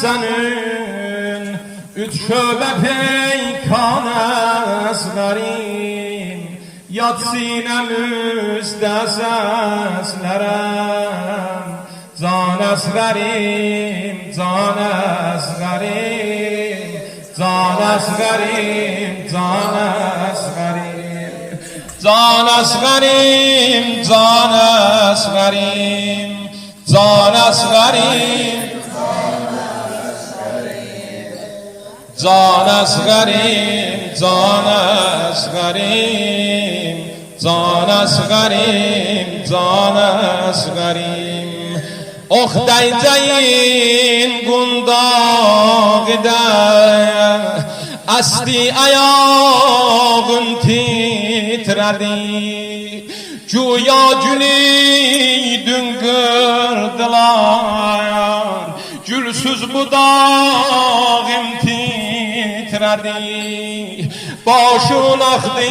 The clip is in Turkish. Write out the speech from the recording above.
senin üç şöbe peykan eslerin yat sinemizde seslerem can eslerim, can eslerim, can eslerim, can eslerim, can eslerim, can eslerim, can eslerim, can eslerim, can eslerim, can eslerim, can eslerim. Oh deyceğin gundağıda asti ayağın titredi Güya gülüydün kırdılar Gülsüz budağım titredi Başın aktı